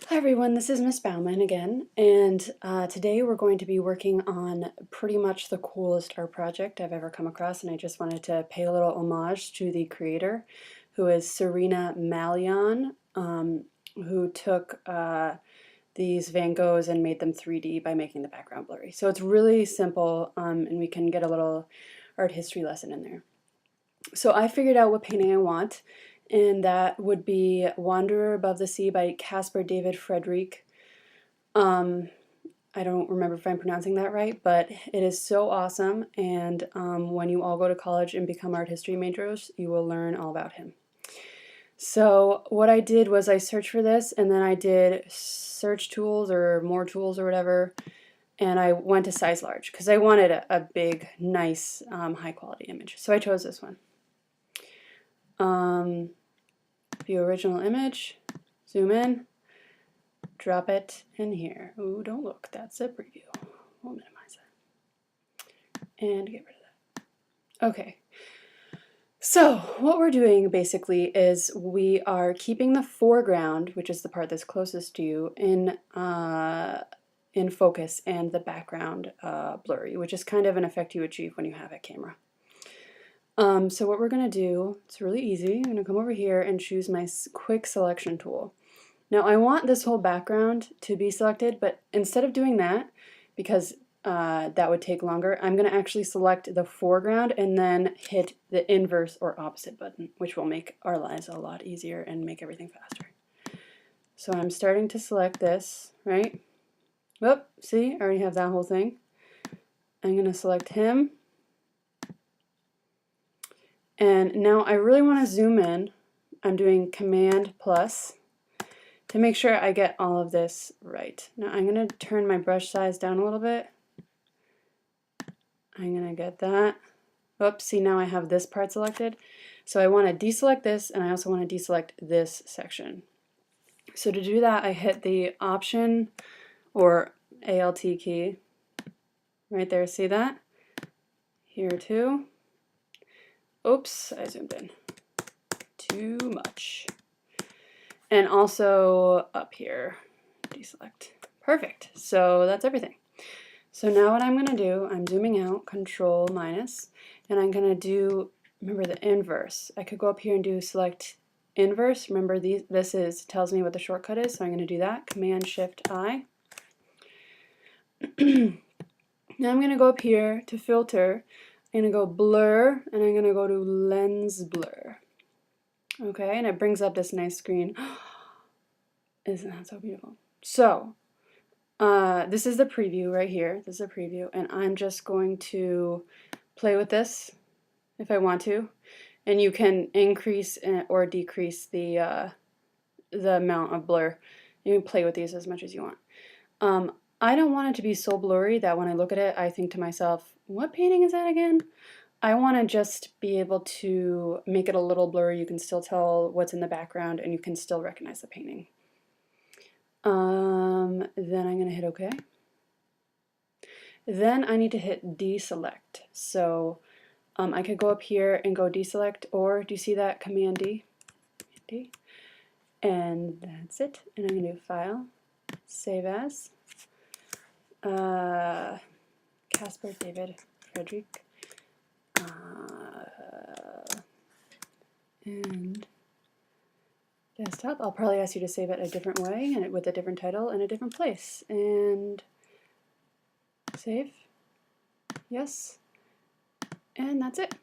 Hi everyone, this is Miss Bauman again, and today we're going to be working on pretty much the coolest art project I've ever come across, and I just wanted to pay a little homage to the creator, who is Serena Malion, who took these Van Goghs and made them 3D by making the background blurry. So it's really simple, and we can get a little art history lesson in there. So I figured out what painting I want, and that would be Wanderer Above the Sea by Caspar David Friedrich. I don't remember if I'm pronouncing that right, but it is so awesome, and when you all go to college and become art history majors, you will learn all about him. So what I did was I searched for this, and then I did search tools or more tools or whatever, and I went to size large because I wanted a big, nice, high quality image. So I chose this one. View original image, zoom in, drop it in here. Ooh, don't look, that's a preview. We'll minimize that and get rid of that. Okay, so what we're doing basically is we are keeping the foreground, which is the part that's closest to you, in focus, and the background blurry, which is kind of an effect you achieve when you have a camera. So what we're going to do, it's really easy. I'm going to come over here and choose my quick selection tool. Now I want this whole background to be selected, but instead of doing that, because that would take longer, I'm going to actually select the foreground and then hit the inverse or opposite button, which will make our lives a lot easier and make everything faster. So I'm starting to select this, right? Whoop, see, I already have that whole thing. I'm going to select him. And now I really want to zoom in. I'm doing Command plus to make sure I get all of this right. Now I'm going to turn my brush size down a little bit. I'm going to get that. Oops, see, now I have this part selected. So I want to deselect this, and I also want to deselect this section. So to do that, I hit the Option or Alt key right there. See that? Here too. Oops, I zoomed in too much. And also up here, deselect. Perfect. So that's everything. So now what I'm going to do, I'm zooming out, Control minus, and I'm going to do, remember, the inverse. I could go up here and do select inverse. Remember, this tells me what the shortcut is, so I'm going to do that. Command Shift I. Now I'm going to go up here to filter. I'm going to go blur, and I'm going to go to lens blur. Okay, and it brings up this nice screen. Isn't that so beautiful? So this is the preview right here. This is a preview, and I'm just going to play with this if I want to, and you can increase or decrease the amount of blur. You can play with these as much as you want. I don't want it to be so blurry that when I look at it, I think to myself, what painting is that again? I want to just be able to make it a little blurry. You can still tell what's in the background, and you can still recognize the painting. Then I'm going to hit OK. Then I need to hit deselect. So I could go up here and go deselect, or do you see that? Command D. D. And that's it. And I'm going to do File, Save As, Caspar David Friedrich, and desktop. I'll probably ask you to save it a different way and with a different title and a different place. And save. Yes. And that's it.